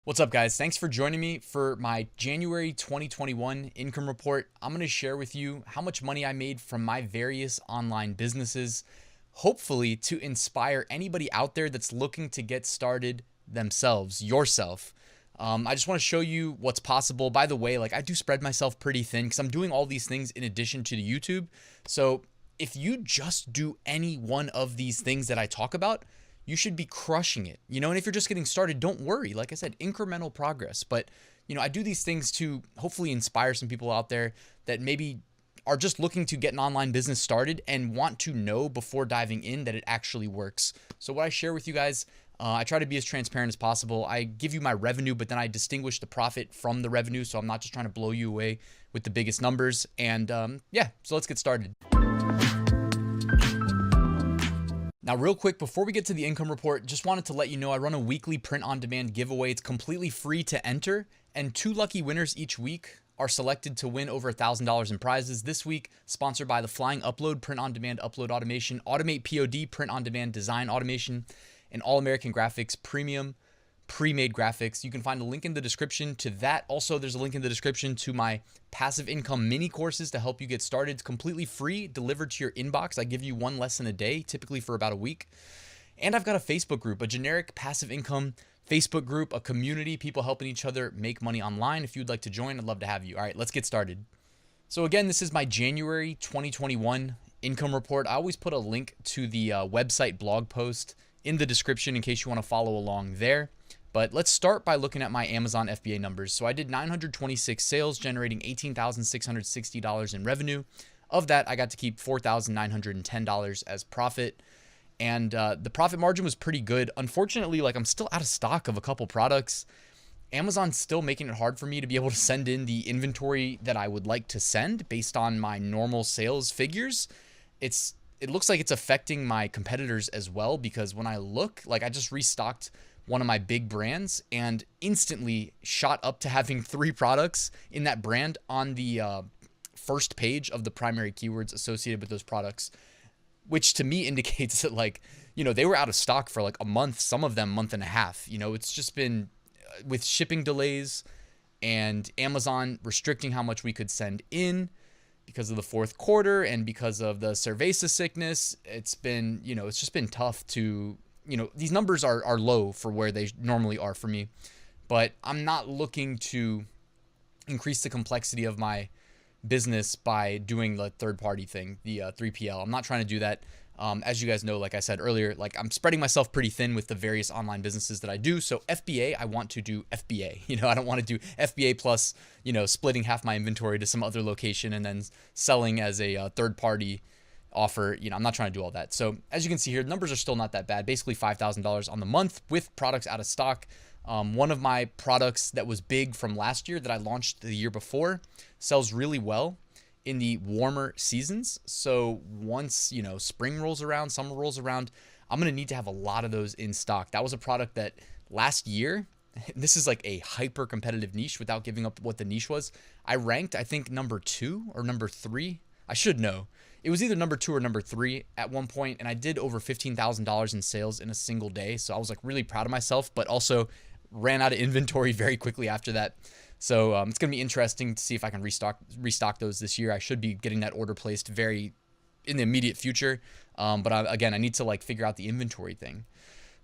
What's up, guys? Thanks for joining me for my January 2021 income report. I'm going to share with you how much money I made from my various online businesses, hopefully to inspire anybody out there that's looking to get started themselves, yourself. I just want to show you what's possible. By the way, I do spread myself pretty thin because I'm doing all these things in addition to the YouTube. So if you just do any one of these things that I talk about, you should be crushing it, and if you're just getting started, don't worry. Like I said, incremental progress. But, I do these things to hopefully inspire some people out there that maybe are just looking to get an online business started and want to know before diving in that it actually works. So what I share with you guys, I try to be as transparent as possible. I give you my revenue, but then I distinguish the profit from the revenue. So I'm not just trying to blow you away with the biggest numbers. And yeah, so let's get started. Now, real quick, before we get to the income report, just wanted to let you know I run a weekly print-on-demand giveaway. It's completely free to enter, and 2 lucky winners each week are selected to win over $1,000 in prizes. This week, sponsored by the Flying Upload print-on-demand upload automation, Automate POD print-on-demand design automation, and All American Graphics Premium pre-made graphics. You can find a link in the description to that. Also, there's a link in the description to my passive income mini courses to help you get started. It's completely free, delivered to your inbox. I give you one lesson a day, typically for about a week. And I've got a Facebook group, a generic passive income Facebook group, a community, people helping each other make money online. If you'd like to join, I'd love to have you. All right, let's get started. So again, this is my January 2021 income report. I always put a link to the website blog post in the description in case you want to follow along there. But let's start by looking at my Amazon FBA numbers. So I did 926 sales, generating $18,660 in revenue. Of that, I got to keep $4,910 as profit. And the profit margin was pretty good. Unfortunately, I'm still out of stock of a couple products. Amazon's still making it hard for me to be able to send in the inventory that I would like to send based on my normal sales figures. It looks like it's affecting my competitors as well, because when I look, I just restocked one of my big brands and instantly shot up to having 3 products in that brand on the first page of the primary keywords associated with those products, which to me indicates that they were out of stock for a month, some of them month and a half. It's just been with shipping delays and Amazon restricting how much we could send in because of the fourth quarter and because of the cerveza sickness. It's been, it's just been tough to, these numbers are low for where they normally are for me, but I'm not looking to increase the complexity of my business by doing the third-party thing, the 3PL. I'm not trying to do that. As you guys know, like I said earlier, I'm spreading myself pretty thin with the various online businesses that I do. So FBA, I want to do FBA. I don't want to do FBA plus, splitting half my inventory to some other location and then selling as a third-party offer. I'm not trying to do all that. So as you can see here, numbers are still not that bad. Basically $5,000 on the month with products out of stock. One of my products that was big from last year that I launched the year before sells really well in the warmer seasons. So once, spring rolls around, summer rolls around, I'm going to need to have a lot of those in stock. That was a product that last year, this is a hyper competitive niche without giving up what the niche was. I ranked, I think, number 2 or number 3. I should know. It was either number 2 or number 3 at one point, and I did over $15,000 in sales in a single day. So I was really proud of myself, but also ran out of inventory very quickly after that. So it's going to be interesting to see if I can restock those this year. I should be getting that order placed in the immediate future. But again, I need to figure out the inventory thing.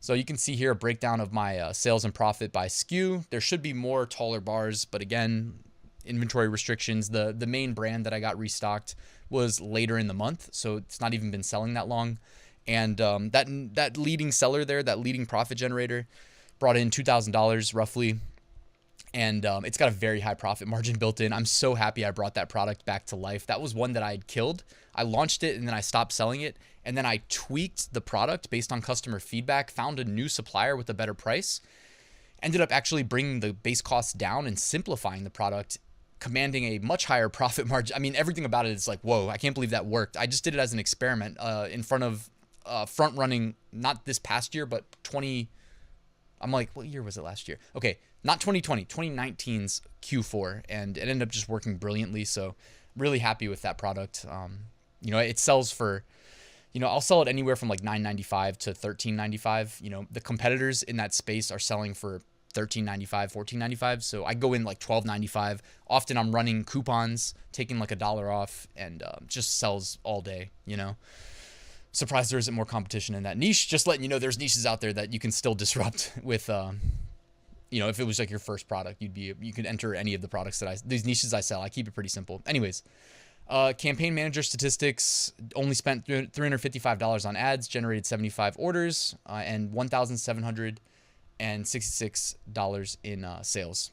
So you can see here a breakdown of my sales and profit by SKU. There should be more taller bars, but again, inventory restrictions. The main brand that I got restocked was later in the month, so it's not even been selling that long. And that leading seller there, that leading profit generator, brought in $2,000 roughly, and it's got a very high profit margin built in. I'm so happy I brought that product back to life. That was one that I had killed. I launched it and then I stopped selling it, and then I tweaked the product based on customer feedback, found a new supplier with a better price, ended up actually bringing the base costs down and simplifying the product, commanding a much higher profit margin. I mean, everything about it is whoa, I can't believe that worked. I just did it as an experiment in front of front running, not this past year, but I'm what year was it last year? Okay, not 2020, 2019's Q4, and it ended up just working brilliantly. So really happy with that product. It sells for, I'll sell it anywhere from $9.95 to $13.95. The competitors in that space are selling for $13.95, $14.95. So I go in like $12.95. Often I'm running coupons, taking like $1 off, and just sells all day, you know. Surprised there isn't more competition in that niche. Just letting you know there's niches out there that you can still disrupt with, you know, if it was like your first product, you could enter any of the products that these niches I sell. I keep it pretty simple. Anyways, campaign manager statistics, only spent $355 on ads, generated 75 orders, and $1,766 in sales.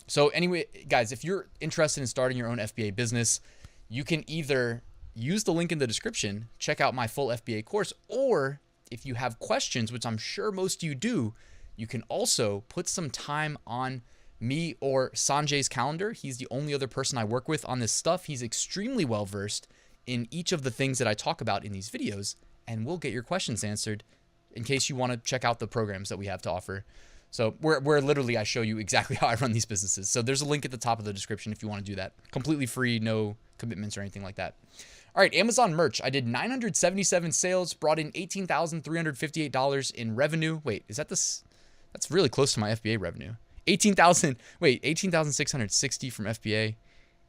So anyway, guys, if you're interested in starting your own FBA business, you can either use the link in the description, check out my full FBA course, or if you have questions, which I'm sure most of you do, you can also put some time on me or Sanjay's calendar. He's the only other person I work with on this stuff. He's extremely well versed in each of the things that I talk about in these videos, and we'll get your questions answered in case you want to check out the programs that we have to offer. So where literally I show you exactly how I run these businesses. So there's a link at the top of the description if you want to do that. Completely free, no commitments or anything like that. All right, Amazon merch. I did 977 sales, brought in $18,358 in revenue. Wait, is that this? That's really close to my FBA revenue. 18,660 from FBA.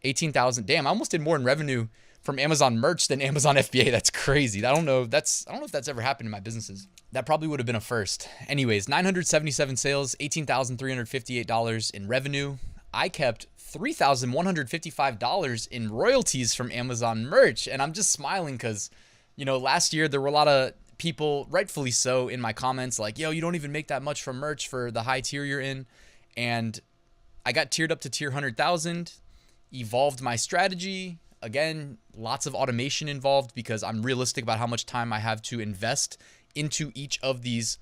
18,000. Damn, I almost did more in revenue from Amazon merch than Amazon FBA. That's crazy. I don't know if that's ever happened in my businesses. That probably would have been a first. Anyways, 977 sales, $18,358 in revenue. I kept $3,155 in royalties from Amazon merch. And I'm just smiling because, you know, last year there were a lot of people, rightfully so, in my comments like, yo, you don't even make that much from merch for the high tier you're in. And I got tiered up to tier 100,000, evolved my strategy. Again, lots of automation involved because I'm realistic about how much time I have to invest into each of these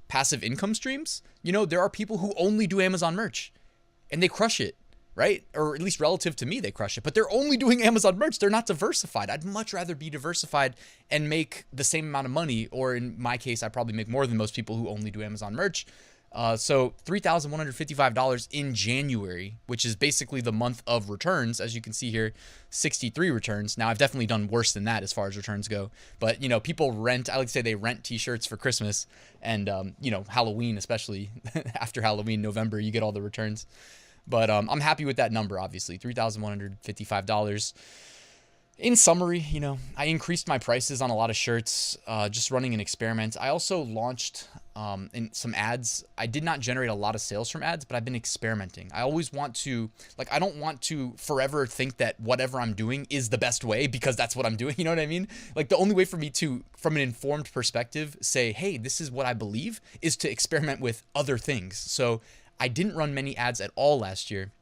passive income streams. You know, there are people who only do Amazon merch and they crush it, right? Or at least relative to me, they crush it, but they're only doing Amazon merch. They're not diversified. I'd much rather be diversified and make the same amount of money. Or in my case, I probably make more than most people who only do Amazon merch. So $3,155 in January, which is basically the month of returns. As you can see here, 63 returns. Now I've definitely done worse than that as far as returns go, but you know, people rent, I like to say they rent t-shirts for Christmas and, you know, Halloween, especially after Halloween, November, you get all the returns. But, I'm happy with that number, obviously, $3,155. In summary, you know, I increased my prices on a lot of shirts, just running an experiment. I also launched in some ads. I did not generate a lot of sales from ads, but I've been experimenting. I always want to, like, I don't want to forever think that whatever I'm doing is the best way because that's what I'm doing. You know what I mean? Like, the only way for me to, from an informed perspective, say, hey, this is what I believe, is to experiment with other things. So I didn't run many ads at all last year.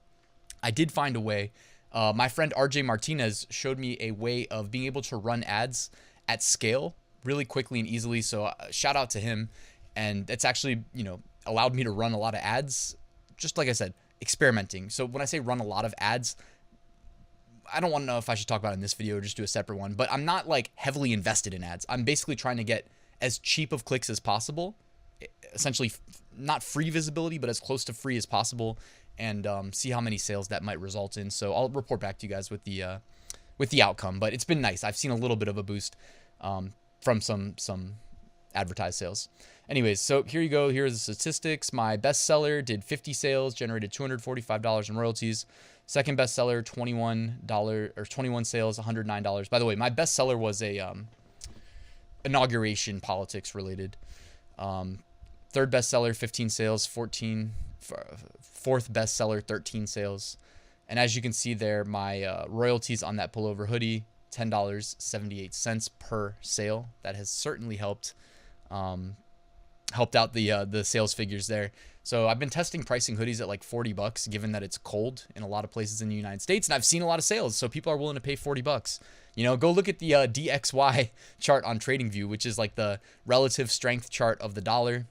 I did find a way. My friend RJ Martinez showed me a way of being able to run ads at scale really quickly and easily. So shout out to him. And it's actually, you know, allowed me to run a lot of ads, just like I said, experimenting. So when I say run a lot of ads, I don't want to know if I should talk about it in this video or just do a separate one, but I'm not like heavily invested in ads. I'm basically trying to get as cheap of clicks as possible, essentially not free visibility, but as close to free as possible, and see how many sales that might result in. So I'll report back to you guys with the outcome, but it's been nice. I've seen a little bit of a boost from some advertised sales. Anyways, so here you go. Here are the statistics. My bestseller did 50 sales, generated $245 in royalties. Second bestseller, $21 sales, $109. By the way, my bestseller was a inauguration politics related. Third bestseller, 15 sales, 14. Fourth bestseller, 13 sales. And as you can see there, my royalties on that pullover hoodie, $10.78 per sale. That has certainly helped out the sales figures there. So I've been testing pricing hoodies at like $40, given that it's cold in a lot of places in the United States, and I've seen a lot of sales. So people are willing to pay $40. You know, go look at the DXY chart on TradingView, which is like the relative strength chart of the dollar.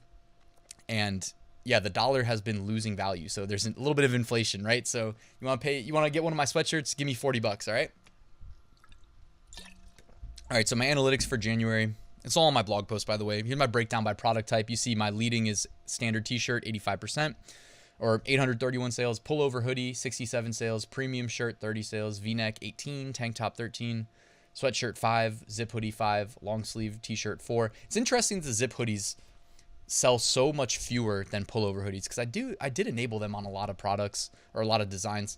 And yeah, the dollar has been losing value. So there's a little bit of inflation, right? So you want to get one of my sweatshirts? Give me $40, all right? All right, so my analytics for January, it's all on my blog post, by the way. Here's my breakdown by product type. You see my leading is standard t-shirt, 85%, or 831 sales. Pullover hoodie, 67 sales. Premium shirt, 30 sales. V-neck, 18. Tank top, 13. Sweatshirt, 5. Zip hoodie, 5. Long sleeve t-shirt, 4. It's interesting that the zip hoodies sell so much fewer than pullover hoodies, because I did enable them on a lot of products or a lot of designs.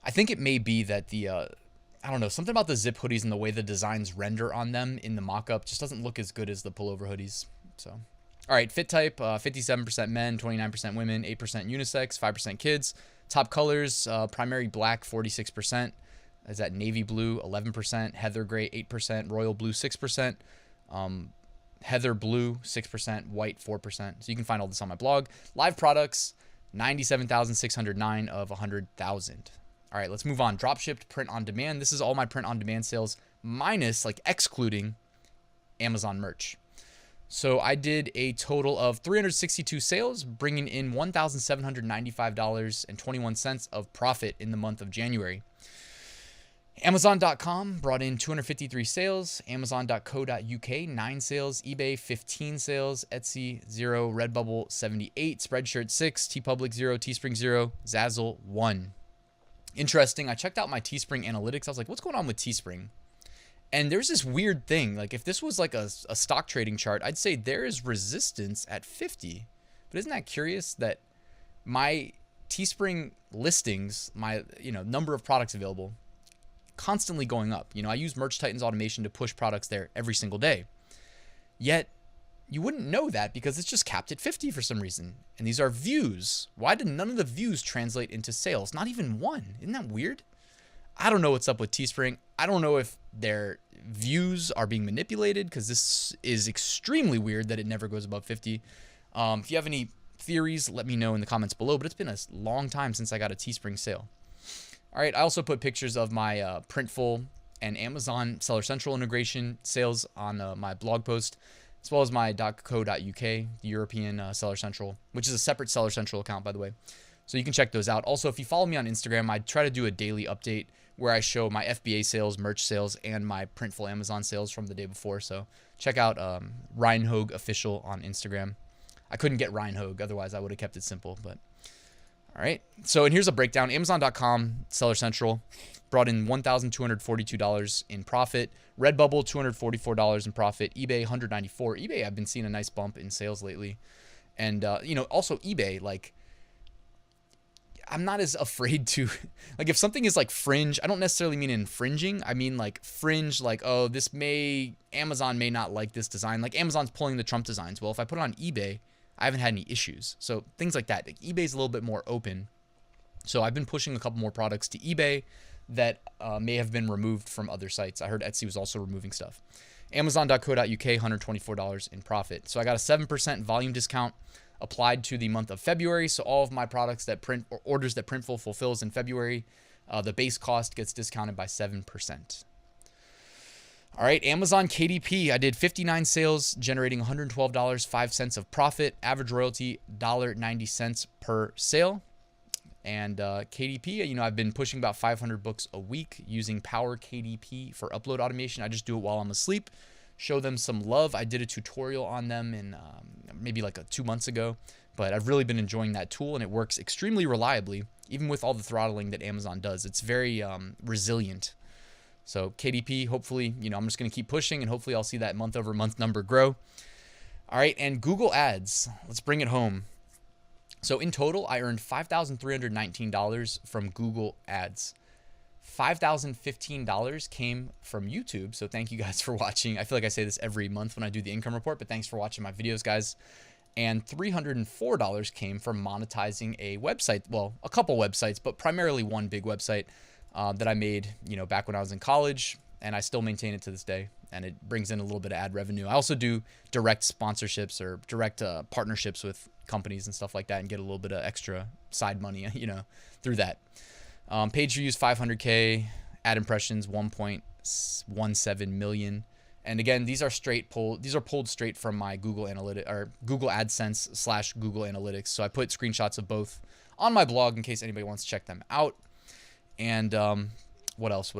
I think it may be that the I don't know, something about the zip hoodies and the way the designs render on them in the mock-up just doesn't look as good as the pullover hoodies. So, all right, fit type, 57% men, 29% women, 8% unisex, 5% kids. Top colors, primary black, 46%. Is that navy blue, 11%, heather gray, 8%, royal blue, 6%, heather blue, 6%, white, 4%. So you can find all this on my blog. Live products, 97,609 of 100,000. All right, let's move on. Drop shipped print on demand. This is all my print on demand sales minus, like, excluding Amazon merch. So I did a total of 362 sales, bringing in $1,795.21 of profit in the month of January. Amazon.com brought in 253 sales, Amazon.co.uk 9 sales, eBay 15 sales, Etsy 0, Redbubble 78, Spreadshirt 6, TeePublic 0, Teespring 0, Zazzle 1. Interesting. I checked out my Teespring analytics. I was like, what's going on with Teespring? And there's this weird thing. Like, if this was like a stock trading chart, I'd say there is resistance at 50. But isn't that curious that my Teespring listings, my number of products available, constantly going up? I use Merch Titans automation to push products there every single day. Yet you wouldn't know that because it's just capped at 50 for some reason. And these are views. Why did none of the views translate into sales? Not even one. Isn't that weird? I don't know what's up with Teespring. I don't know if their views are being manipulated, because this is extremely weird that it never goes above 50. If you have any theories, let me know in the comments below. But it's been a long time since I got a Teespring sale. All right, I also put pictures of my Printful and Amazon Seller Central integration sales on my blog post, as well as my .co.uk, the European Seller Central, which is a separate Seller Central account, by the way. So you can check those out. Also, if you follow me on Instagram, I try to do a daily update where I show my FBA sales, merch sales, and my Printful Amazon sales from the day before. So check out Ryan Hogue Official on Instagram. I couldn't get Ryan Hogue, otherwise I would have kept it simple. But all right. So, and here's a breakdown. Amazon.com Seller Central brought in $1,242 in profit. Redbubble, $244 in profit. eBay, $194. eBay, I've been seeing a nice bump in sales lately. And, also eBay, like, I'm not as afraid to, like, if something is like fringe, I don't necessarily mean infringing. I mean like fringe, like, oh, Amazon may not like this design. Like, Amazon's pulling the Trump designs. Well, if I put it on eBay, I haven't had any issues. So things like that. Like, eBay's a little bit more open. So I've been pushing a couple more products to eBay that may have been removed from other sites. I heard Etsy was also removing stuff. Amazon.co.uk, $124 in profit. So I got a 7% volume discount applied to the month of February. So all of my products that orders that Printful fulfills in February, the base cost gets discounted by 7%. All right, Amazon KDP. I did 59 sales, generating $112.05 of profit. Average royalty, $1.90 per sale. And KDP, I've been pushing about 500 books a week using Power KDP for upload automation. I just do it while I'm asleep. Show them some love. I did a tutorial on them in maybe like 2 months ago, but I've really been enjoying that tool, and it works extremely reliably, even with all the throttling that Amazon does. It's very resilient. So KDP, hopefully, I'm just going to keep pushing, and hopefully I'll see that month-over-month number grow. All right, and Google Ads. Let's bring it home. So in total, I earned $5,319 from Google Ads. $5,015 came from YouTube. So thank you guys for watching. I feel like I say this every month when I do the income report, but thanks for watching my videos, guys. And $304 came from monetizing a website. Well, a couple websites, but primarily one big website that I made, back when I was in college, and I still maintain it to this day. And it brings in a little bit of ad revenue. I also do direct sponsorships or direct partnerships with companies and stuff like that, and get a little bit of extra side money, through that. Page views 500K, ad impressions 1.17 million. And again, these are pulled straight from my Google AdSense / Google Analytics. So I put screenshots of both on my blog in case anybody wants to check them out. And what else?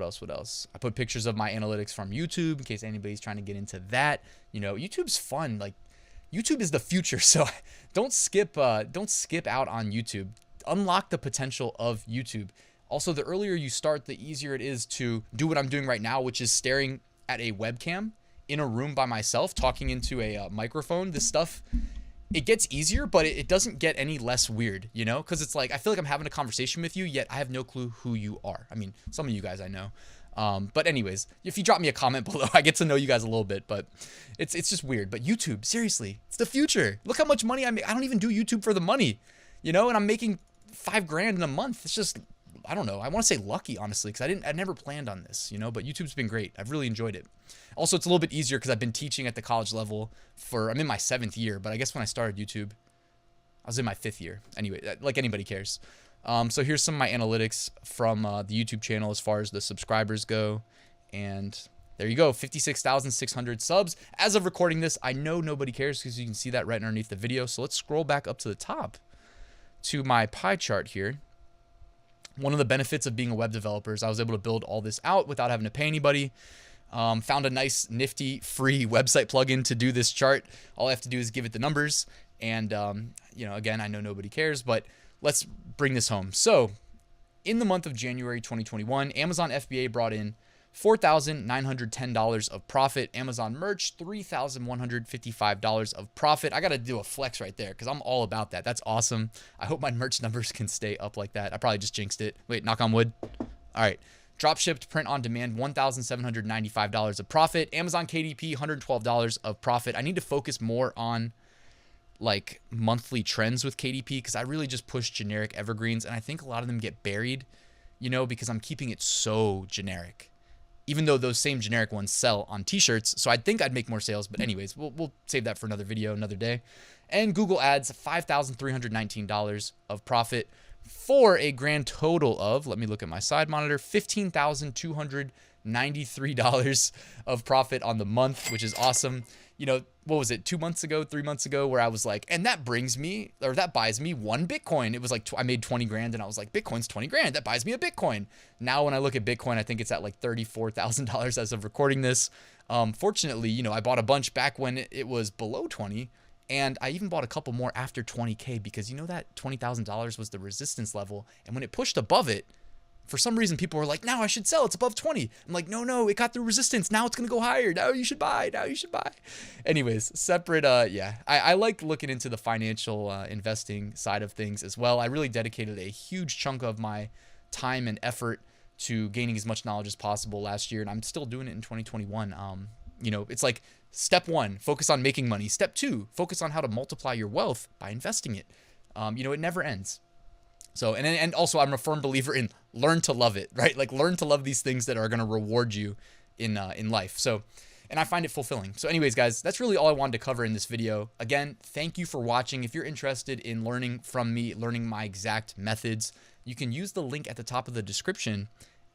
I put pictures of my analytics from YouTube in case anybody's trying to get into that. YouTube's fun. Like, YouTube is the future. So don't skip out on YouTube. Unlock the potential of YouTube. Also, the earlier you start, the easier it is to do what I'm doing right now, which is staring at a webcam in a room by myself, talking into a microphone. This stuff it gets easier, but it doesn't get any less weird, you know? Because it's like, I feel like I'm having a conversation with you, yet I have no clue who you are. I mean, some of you guys I know. But anyways, if you drop me a comment below, I get to know you guys a little bit, but it's just weird. But YouTube, seriously, it's the future. Look how much money I make. I don't even do YouTube for the money, you know, and I'm making $5,000 in a month. It's just, I don't know. I want to say lucky, honestly, because I never planned on this, you know, but YouTube's been great. I've really enjoyed it. Also, it's a little bit easier because I've been teaching at the college level I'm in my 7th year, but I guess when I started YouTube, I was in my 5th year. Anyway, like anybody cares. So here's some of my analytics from the YouTube channel as far as the subscribers go. And there you go, 56,600 subs. As of recording this, I know nobody cares because you can see that right underneath the video. So let's scroll back up to the top to my pie chart here. One of the benefits of being a web developer is I was able to build all this out without having to pay anybody. Found a nice, nifty, free website plugin to do this chart. All I have to do is give it the numbers. And, you know, again, I know nobody cares, but let's bring this home. So in the month of January 2021, Amazon FBA brought in $4,910 of profit. Amazon merch, $3,155 of profit. I got to do a flex right there because I'm all about that. That's awesome. I hope my merch numbers can stay up like that. I probably just jinxed it. Wait, knock on wood. All right. Drop shipped print on demand, $1,795 of profit. Amazon KDP, $112 of profit. I need to focus more on like monthly trends with KDP because I really just push generic evergreens, and I think a lot of them get buried, you know, because I'm keeping it so generic, even though those same generic ones sell on t-shirts. So I think I'd make more sales, but anyways, we'll save that for another video, another day. And Google Ads, $5,319 of profit for a grand total of, let me look at my side monitor, $15,293 of profit on the month, which is awesome. You know, what was it, 2 months ago, 3 months ago, where I was like, and that buys me 1 Bitcoin. It was like, I made 20 grand and I was like, Bitcoin's 20 grand. That buys me a Bitcoin. Now, when I look at Bitcoin, I think it's at like $34,000 as of recording this. Fortunately, you know, I bought a bunch back when it was below 20, and I even bought a couple more after 20K because, you know, that $20,000 was the resistance level. And when it pushed above it, for some reason, people were like, now I should sell. It's above 20. I'm like, no, it got through resistance. Now it's going to go higher. Now you should buy. Anyways, separate. Yeah, I like looking into the financial investing side of things as well. I really dedicated a huge chunk of my time and effort to gaining as much knowledge as possible last year. And I'm still doing it in 2021. You know, it's like step 1, focus on making money. Step 2, focus on how to multiply your wealth by investing it. You know, it never ends. So, and also I'm a firm believer in learn to love it, right? Like learn to love these things that are going to reward you in life. So, and I find it fulfilling. So anyways, guys, that's really all I wanted to cover in this video. Again, thank you for watching. If you're interested in learning from me, learning my exact methods, you can use the link at the top of the description.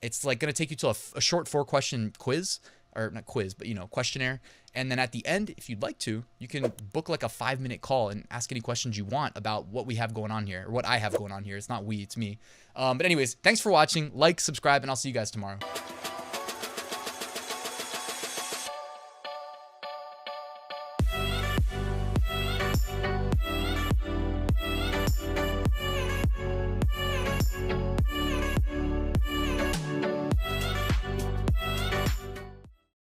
It's like going to take you to a short 4-question quiz, or not quiz, but, you know, questionnaire. And then at the end, if you'd like to, you can book like a 5-minute call and ask any questions you want about what we have going on here, or what I have going on here. It's not we, it's me. But anyways, thanks for watching. Like, subscribe, and I'll see you guys tomorrow.